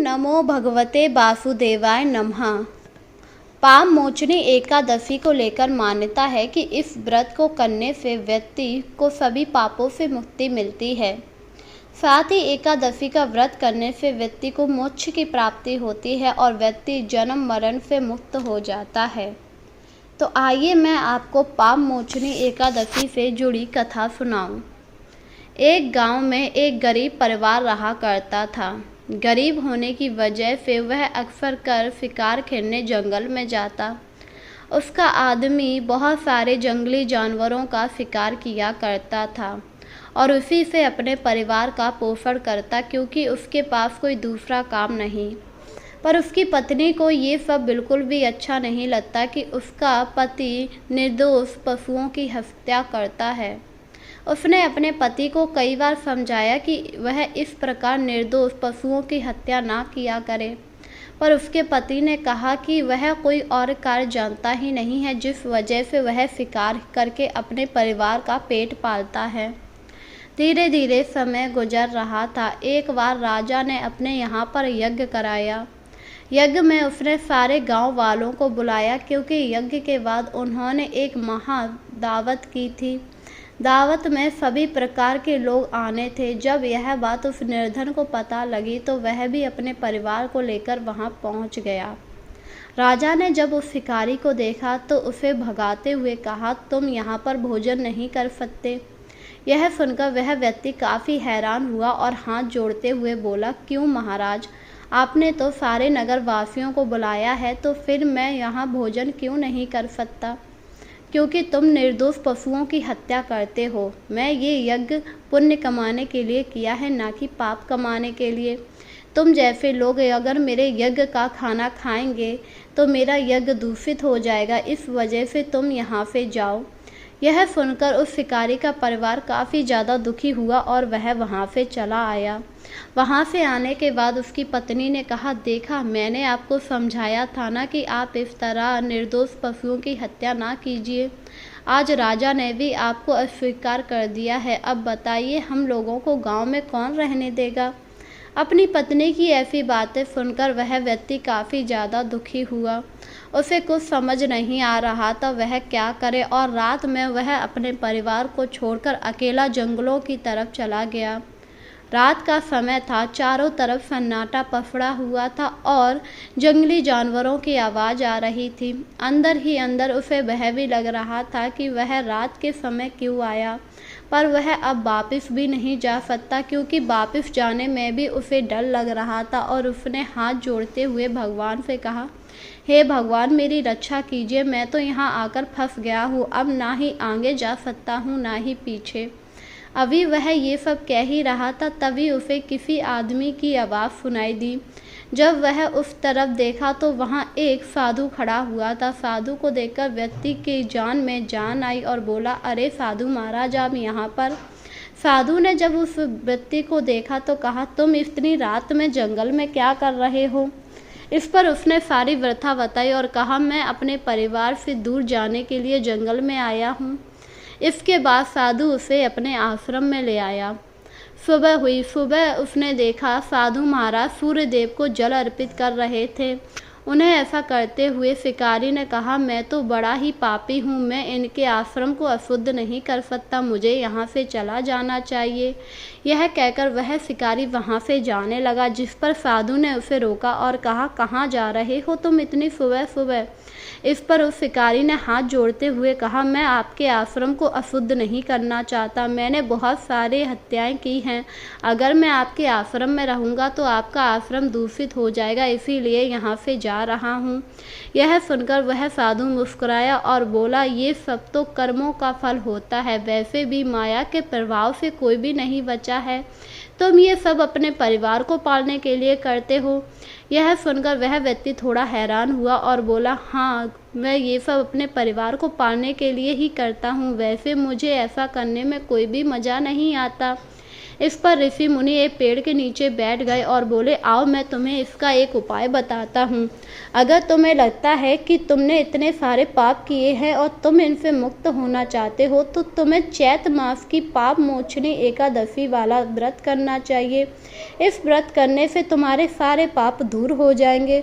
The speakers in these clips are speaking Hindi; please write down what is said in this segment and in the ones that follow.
नमो भगवते वासुदेवाय नमः। पाप मोचनी एकादशी को लेकर मान्यता है कि इस व्रत को करने से व्यक्ति को सभी पापों से मुक्ति मिलती है। साथ ही एकादशी का व्रत करने से व्यक्ति को मोक्ष की प्राप्ति होती है और व्यक्ति जन्म मरण से मुक्त हो जाता है। तो आइए मैं आपको पाप मोचनी एकादशी से जुड़ी कथा सुनाऊं। एक गांव में एक गरीब परिवार रहा करता था। गरीब होने की वजह से वह अक्सर कर शिकार खेलने जंगल में जाता। उसका आदमी बहुत सारे जंगली जानवरों का शिकार किया करता था और उसी से अपने परिवार का पोषण करता, क्योंकि उसके पास कोई दूसरा काम नहीं। पर उसकी पत्नी को ये सब बिल्कुल भी अच्छा नहीं लगता कि उसका पति निर्दोष पशुओं की हत्या करता है। उसने अपने पति को कई बार समझाया कि वह इस प्रकार निर्दोष पशुओं की हत्या ना किया करे, पर उसके पति ने कहा कि वह कोई और कार्य जानता ही नहीं है जिस वजह से वह शिकार करके अपने परिवार का पेट पालता है। धीरे धीरे समय गुजर रहा था। एक बार राजा ने अपने यहाँ पर यज्ञ कराया। यज्ञ में उसने सारे गांव वालों को बुलाया, क्योंकि यज्ञ के बाद उन्होंने एक महा दावत की थी। दावत में सभी प्रकार के लोग आने थे। जब यह बात उस निर्धन को पता लगी तो वह भी अपने परिवार को लेकर वहां पहुंच गया। राजा ने जब उस शिकारी को देखा तो उसे भगाते हुए कहा, तुम यहाँ पर भोजन नहीं कर सकते। यह सुनकर वह व्यक्ति काफ़ी हैरान हुआ और हाथ जोड़ते हुए बोला, क्यों महाराज, आपने तो सारे नगर वासियों को बुलाया है, तो फिर मैं यहाँ भोजन क्यों नहीं कर सकता? क्योंकि तुम निर्दोष पशुओं की हत्या करते हो। मैं ये यज्ञ पुण्य कमाने के लिए किया है, ना कि पाप कमाने के लिए। तुम जैसे लोग अगर मेरे यज्ञ का खाना खाएंगे तो मेरा यज्ञ दूषित हो जाएगा, इस वजह से तुम यहाँ से जाओ। यह सुनकर उस शिकारी का परिवार काफ़ी ज़्यादा दुखी हुआ और वह वहाँ से चला आया। वहाँ से आने के बाद उसकी पत्नी ने कहा, देखा, मैंने आपको समझाया था ना कि आप इस तरह निर्दोष पशुओं की हत्या ना कीजिए। आज राजा ने भी आपको अस्वीकार कर दिया है। अब बताइए, हम लोगों को गांव में कौन रहने देगा? अपनी पत्नी की ऐसी बातें सुनकर वह व्यक्ति काफ़ी ज़्यादा दुखी हुआ। उसे कुछ समझ नहीं आ रहा था वह क्या करे, और रात में वह अपने परिवार को छोड़कर अकेला जंगलों की तरफ चला गया। रात का समय था, चारों तरफ सन्नाटा पसरा हुआ था और जंगली जानवरों की आवाज़ आ रही थी। अंदर ही अंदर उसे वह भी लग रहा था कि वह रात के समय क्यों आया, पर वह अब वापस भी नहीं जा सकता, क्योंकि वापस जाने में भी उसे डर लग रहा था। और उसने हाथ जोड़ते हुए भगवान से कहा, हे भगवान, मेरी रक्षा कीजिए, मैं तो यहाँ आकर फंस गया हूँ। अब ना ही आगे जा सकता हूँ ना ही पीछे। अभी वह ये सब कह ही रहा था, तभी उसे किसी आदमी की आवाज़ सुनाई दी। जब वह उस तरफ देखा तो वहाँ एक साधु खड़ा हुआ था। साधु को देखकर व्यक्ति की जान में जान आई और बोला, अरे साधु महाराज, आप यहाँ पर? साधु ने जब उस व्यक्ति को देखा तो कहा, तुम इतनी रात में जंगल में क्या कर रहे हो? इस पर उसने सारी व्यथा बताई और कहा, मैं अपने परिवार से दूर जाने के लिए जंगल में आया हूँ। इसके बाद साधु उसे अपने आश्रम में ले आया। सुबह हुई। सुबह उसने देखा साधु महाराज सूर्य देव को जल अर्पित कर रहे थे। उन्हें ऐसा करते हुए शिकारी ने कहा, मैं तो बड़ा ही पापी हूँ, मैं इनके आश्रम को अशुद्ध नहीं कर सकता, मुझे यहाँ से चला जाना चाहिए। यह कहकर वह शिकारी वहाँ से जाने लगा, जिस पर साधु ने उसे रोका और कहा, कहाँ जा रहे हो तुम इतनी सुबह सुबह? इस पर उस शिकारी ने हाथ जोड़ते हुए कहा, मैं आपके आश्रम को अशुद्ध नहीं करना चाहता, मैंने बहुत सारी हत्याएं की हैं। अगर मैं आपके आश्रम में रहूंगा तो आपका आश्रम दूषित हो जाएगा, इसीलिए यहाँ से जा रहा हूँ। यह सुनकर वह साधु मुस्कुराया और बोला, ये सब तो कर्मों का फल होता है, वैसे भी माया के प्रभाव से कोई भी नहीं बचा है। तुम ये सब अपने परिवार को पालने के लिए करते हो। यह सुनकर वह व्यक्ति थोड़ा हैरान हुआ और बोला, हाँ, मैं ये सब अपने परिवार को पालने के लिए ही करता हूँ, वैसे मुझे ऐसा करने में कोई भी मज़ा नहीं आता। इस पर ऋषि मुनि एक पेड़ के नीचे बैठ गए और बोले, आओ मैं तुम्हें इसका एक उपाय बताता हूँ। अगर तुम्हें लगता है कि तुमने इतने सारे पाप किए हैं और तुम इनसे मुक्त होना चाहते हो तो तुम्हें चैत्र मास की पाप मोचनी एकादशी वाला व्रत करना चाहिए। इस व्रत करने से तुम्हारे सारे पाप दूर हो जाएंगे।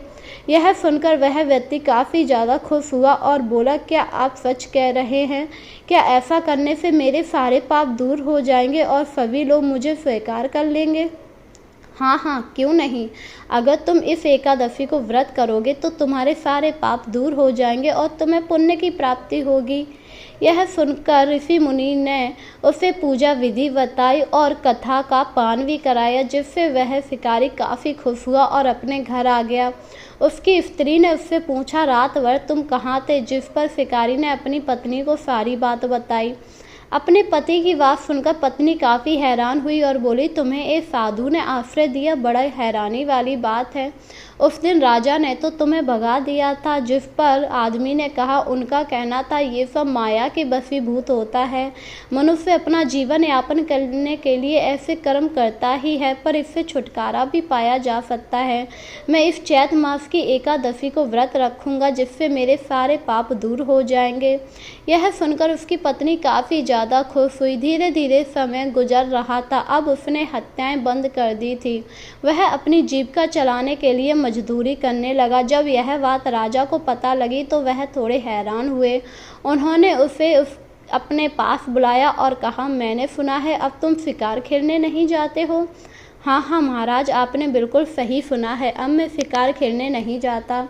यह सुनकर वह व्यक्ति काफ़ी ज़्यादा खुश हुआ और बोला, क्या आप सच कह रहे हैं? क्या ऐसा करने से मेरे सारे पाप दूर हो जाएंगे और सभी लोग मुझे स्वीकार कर लेंगे? हाँ हाँ, क्यों नहीं। अगर तुम इस एकादशी को व्रत करोगे तो तुम्हारे सारे पाप दूर हो जाएंगे और तुम्हें पुण्य की प्राप्ति होगी। यह सुनकर ऋषि मुनि ने उसे पूजा विधि बताई और कथा का पान भी कराया, जिससे वह शिकारी काफ़ी खुश हुआ और अपने घर आ गया। उसकी स्त्री ने उससे पूछा, रात भर तुम कहाँ थे? जिस पर शिकारी ने अपनी पत्नी को सारी बात बताई। अपने पति की बात सुनकर पत्नी काफ़ी हैरान हुई और बोली, तुम्हें एक साधु ने आश्रय दिया, बड़ा हैरानी वाली बात है। उस दिन राजा ने तो तुम्हें भगा दिया था। जिस पर आदमी ने कहा, उनका कहना था ये सब माया के वशीभूत होता है। मनुष्य अपना जीवन यापन करने के लिए ऐसे कर्म करता ही है, पर इससे छुटकारा भी पाया जा सकता है। मैं इस चैत्र मास की एकादशी को व्रत रखूंगा, जिससे मेरे सारे पाप दूर हो जाएंगे। यह सुनकर उसकी पत्नी काफ़ी ज़्यादा खुश हुई। धीरे धीरे समय गुजर रहा था। अब उसने हत्याएं बंद कर दी थी। वह अपनी जीविका चलाने के लिए मजदूरी करने लगा। जब यह बात राजा को पता लगी तो वह थोड़े हैरान हुए। उन्होंने उसे अपने पास बुलाया और कहा, मैंने सुना है अब तुम शिकार खेलने नहीं जाते हो। हाँ हाँ महाराज, आपने बिल्कुल सही सुना है, अब मैं शिकार खेलने नहीं जाता।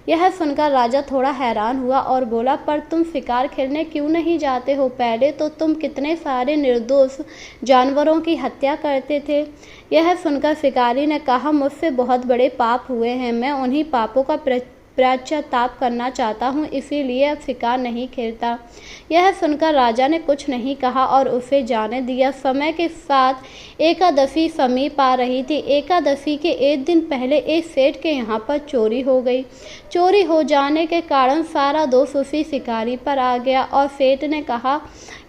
यह सुनकर राजा थोड़ा हैरान हुआ और बोला, पर तुम शिकार खेलने क्यों नहीं जाते हो? पहले तो तुम कितने सारे निर्दोष जानवरों की हत्या करते थे। यह सुनकर शिकारी ने कहा, मुझसे बहुत बड़े पाप हुए हैं, मैं उन्हीं पापों का पश्चाताप करना चाहता हूँ, इसीलिए अब शिकार नहीं खेलता। यह सुनकर राजा ने कुछ नहीं कहा और उसे जाने दिया। समय के साथ एकादशी समीप आ रही थी। एकादशी के एक दिन पहले एक सेठ के यहाँ पर चोरी हो गई। चोरी हो जाने के कारण सारा दोष उसी शिकारी पर आ गया और सेठ ने कहा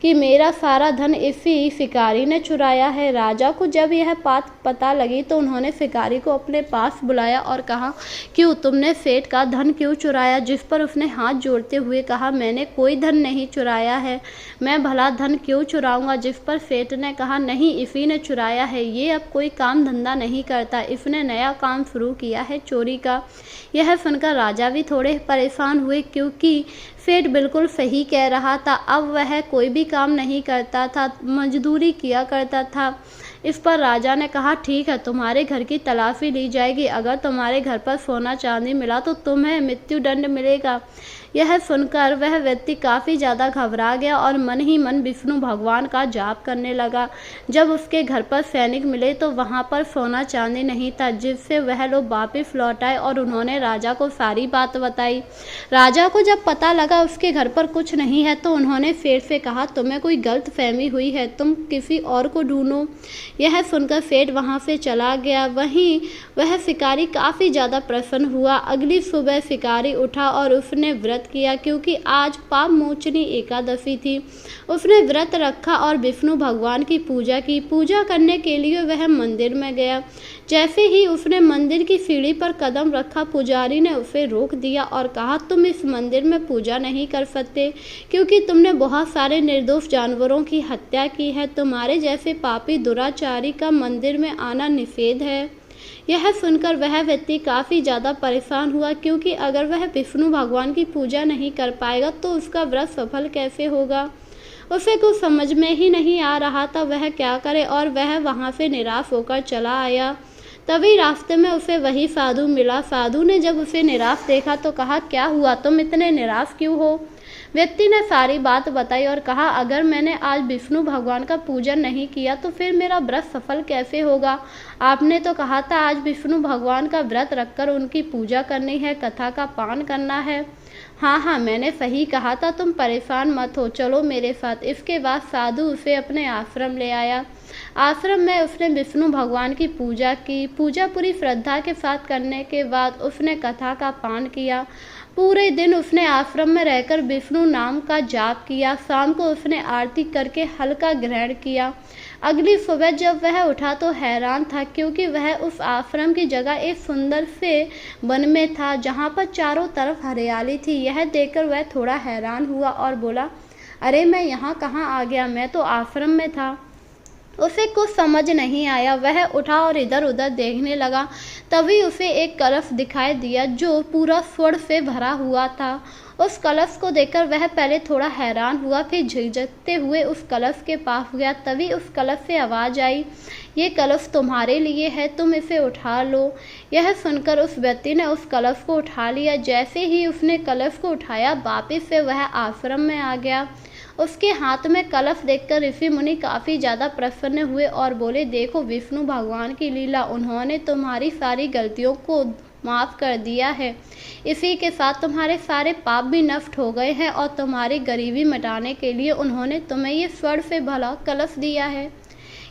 कि मेरा सारा धन इसी शिकारी ने चुराया है। राजा को जब यह बात पता लगी तो उन्होंने शिकारी को अपने पास बुलाया और कहा, क्यों तुमने सेठ का धन क्यों चुराया? जिस पर उसने हाथ जोड़ते हुए कहा, मैंने कोई धन नहीं चुराया है, मैं भला धन क्यों चुराऊंगा? जिस पर सेठ ने कहा, नहीं, इसी ने चुराया है, ये अब कोई काम धंधा नहीं करता, इसने नया काम शुरू किया है चोरी का। यह सुनकर राजा भी थोड़े परेशान हुए, क्योंकि सेठ बिल्कुल सही कह रहा था। अब वह कोई भी काम नहीं करता था, मजदूरी किया करता था। इस पर राजा ने कहा, ठीक है, तुम्हारे घर की तलाशी ली जाएगी। अगर तुम्हारे घर पर सोना चांदी मिला तो तुम्हें मृत्युदंड मिलेगा। यह सुनकर वह व्यक्ति काफ़ी ज़्यादा घबरा गया और मन ही मन विष्णु भगवान का जाप करने लगा। जब उसके घर पर सैनिक मिले तो वहाँ पर सोना चांदी नहीं था, जिससे वह लोग वापिस लौट आए और उन्होंने राजा को सारी बात बताई। राजा को जब पता लगा उसके घर पर कुछ नहीं है तो उन्होंने सेठ से कहा, तुम्हें कोई गलत फहमी हुई है, तुम किसी और को ढूंढो। यह सुनकर सेठ वहाँ से चला गया। वहीं वह शिकारी काफ़ी ज़्यादा प्रसन्न हुआ। अगली सुबह शिकारी उठा और उसने व्रत किया, क्योंकि आज पाप मोचनी एकादशी थी। उसने व्रत रखा और विष्णु भगवान की पूजा की। पूजा करने के लिए वह मंदिर में गया। जैसे ही उसने मंदिर की सीढ़ी पर कदम रखा, पुजारी ने उसे रोक दिया और कहा, तुम इस मंदिर में पूजा नहीं कर सकते, क्योंकि तुमने बहुत सारे निर्दोष जानवरों की हत्या की है। तुम्हारे जैसे पापी दुराचारी का मंदिर में आना निषेध है। यह सुनकर वह व्यक्ति काफ़ी ज़्यादा परेशान हुआ, क्योंकि अगर वह विष्णु भगवान की पूजा नहीं कर पाएगा तो उसका व्रत सफल कैसे होगा। उसे कुछ समझ में ही नहीं आ रहा था वह क्या करे, और वह वहाँ से निराश होकर चला आया। तभी रास्ते में उसे वही साधु मिला। साधु ने जब उसे निराश देखा तो कहा, क्या हुआ, तुम इतने निराश क्यों हो? व्यक्ति ने सारी बात बताई और कहा, अगर मैंने आज विष्णु भगवान का पूजन नहीं किया तो फिर मेरा व्रत सफल कैसे होगा? आपने तो कहा था आज विष्णु भगवान का व्रत रखकर उनकी पूजा करनी है, कथा का पान करना है। हाँ हाँ, मैंने सही कहा था, तुम परेशान मत हो, चलो मेरे साथ। इसके बाद साधु उसे अपने आश्रम ले आया। आश्रम में उसने विष्णु भगवान की पूजा की। पूजा पूरी श्रद्धा के साथ करने के बाद उसने कथा का पान किया। पूरे दिन उसने आश्रम में रहकर विष्णु नाम का जाप किया। शाम को उसने आरती करके हल्का ग्रहण किया। अगली सुबह जब वह उठा तो हैरान था, क्योंकि वह उस आश्रम की जगह एक सुंदर से वन में था जहाँ पर चारों तरफ हरियाली थी। यह देखकर वह थोड़ा हैरान हुआ और बोला, अरे मैं यहाँ कहाँ आ गया, मैं तो आश्रम में था। उसे कुछ समझ नहीं आया। वह उठा और इधर उधर देखने लगा। तभी उसे एक कलश दिखाई दिया जो पूरा स्वर्ण से भरा हुआ था। उस कलश को देखकर वह पहले थोड़ा हैरान हुआ, फिर झिझकते हुए उस कलश के पास गया। तभी उस कलश से आवाज़ आई, ये कलश तुम्हारे लिए है, तुम इसे उठा लो। यह सुनकर उस व्यक्ति ने उस कलश को उठा लिया। जैसे ही उसने कलश को उठाया, वापस से वह आश्रम में आ गया। उसके हाथ में कलश देखकर ऋषि मुनि काफ़ी ज़्यादा प्रसन्न हुए और बोले, देखो विष्णु भगवान की लीला, उन्होंने तुम्हारी सारी गलतियों को माफ़ कर दिया है। इसी के साथ तुम्हारे सारे पाप भी नष्ट हो गए हैं और तुम्हारी गरीबी मिटाने के लिए उन्होंने तुम्हें ये स्वर्ण से भरा कलश दिया है।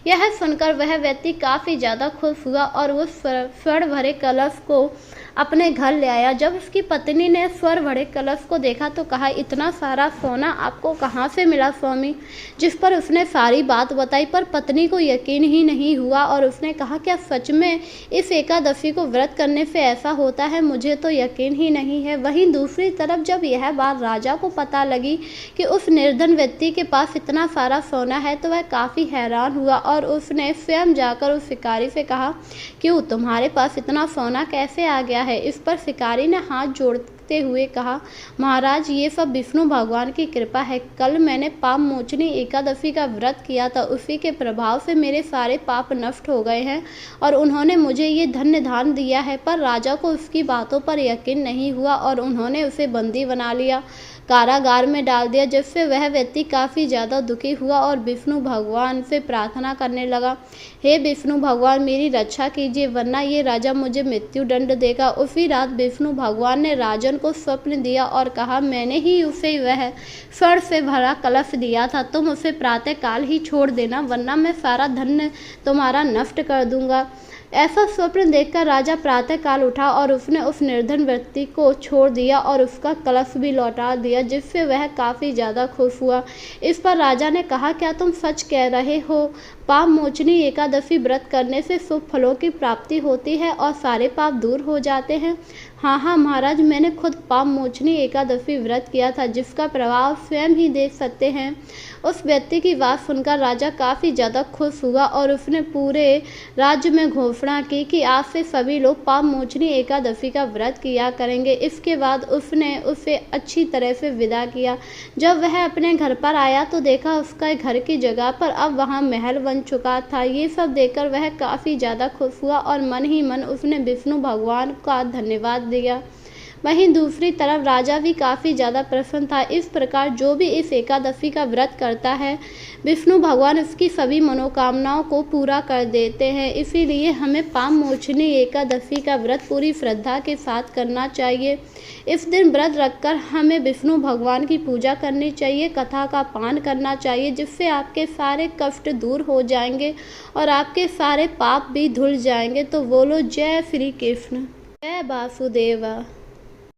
यह सुनकर वह व्यक्ति काफ़ी ज़्यादा खुश हुआ और उस स्वर्ण भरे कलश को अपने घर ले आया। जब उसकी पत्नी ने स्वर्ण भरे कलश को देखा तो कहा, इतना सारा सोना आपको कहाँ से मिला स्वामी? जिस पर उसने सारी बात बताई, पर पत्नी को यकीन ही नहीं हुआ और उसने कहा, क्या सच में इस एकादशी को व्रत करने से ऐसा होता है? मुझे तो यकीन ही नहीं है। वहीं दूसरी तरफ जब यह बात राजा को पता लगी कि उस निर्धन व्यक्ति के पास इतना सारा सोना है, तो वह काफ़ी हैरान हुआ और उसने स्वयं जाकर उस शिकारी से कहा, क्यों, तुम्हारे पास इतना सोना कैसे आ गया है? इस पर शिकारी ने हाथ जोड़ते हुए कहा, महाराज, ये सब विष्णु भगवान की कृपा है। कल मैंने पाप मोचनी एकादशी का व्रत किया था, उसी के प्रभाव से मेरे सारे पाप नष्ट हो गए हैं और उन्होंने मुझे ये धन्य दान दिया है। पर राजा को उसकी बातों पर यकीन नहीं हुआ और उन्होंने उसे बंदी बना लिया, कारागार में डाल दिया, जिससे वह व्यक्ति काफ़ी ज़्यादा दुखी हुआ और विष्णु भगवान से प्रार्थना करने लगा, हे विष्णु भगवान, मेरी रक्षा कीजिए, वरना ये राजा मुझे मृत्यु दंड देगा। उसी रात विष्णु भगवान ने राजन को स्वप्न दिया और कहा, मैंने ही उसे वह स्वर्ण से भरा कलश दिया था, तुम उसे प्रातःकाल ही छोड़ देना, वरना मैं सारा धन तुम्हारा नष्ट कर दूंगा। ऐसा स्वप्न देखकर राजा प्रातःकाल उठा और उसने उस निर्धन व्यक्ति को छोड़ दिया और उसका कलश भी लौटा दिया, जिससे वह काफ़ी ज़्यादा खुश हुआ। इस पर राजा ने कहा, क्या तुम सच कह रहे हो? पाप मोचनी एकादशी व्रत करने से शुभ फलों की प्राप्ति होती है और सारे पाप दूर हो जाते हैं। हाँ महाराज, मैंने खुद पाप मोचनी एकादशी व्रत किया था, जिसका प्रभाव स्वयं ही देख सकते हैं। उस व्यक्ति की बात सुनकर राजा काफ़ी ज़्यादा खुश हुआ और उसने पूरे राज्य में घोषणा की कि आज से सभी लोग पाप मोचनी एकादशी का व्रत किया करेंगे। इसके बाद उसने उसे अच्छी तरह से विदा किया। जब वह अपने घर पर आया तो देखा उसका घर की जगह पर अब वहाँ महल बन चुका था। ये सब देखकर वह काफ़ी ज़्यादा खुश हुआ और मन ही मन उसने विष्णु भगवान का धन्यवाद दिया। वहीं दूसरी तरफ राजा भी काफ़ी ज़्यादा प्रसन्न था। इस प्रकार जो भी इस एकादशी का व्रत करता है, विष्णु भगवान उसकी सभी मनोकामनाओं को पूरा कर देते हैं। इसीलिए हमें पाप मोचनी एकादशी का व्रत पूरी श्रद्धा के साथ करना चाहिए। इस दिन व्रत रखकर हमें विष्णु भगवान की पूजा करनी चाहिए, कथा का पान करना चाहिए, जिससे आपके सारे कष्ट दूर हो जाएंगे और आपके सारे पाप भी धुल जाएंगे। तो बोलो जय श्री कृष्ण, जय वासुदेवा।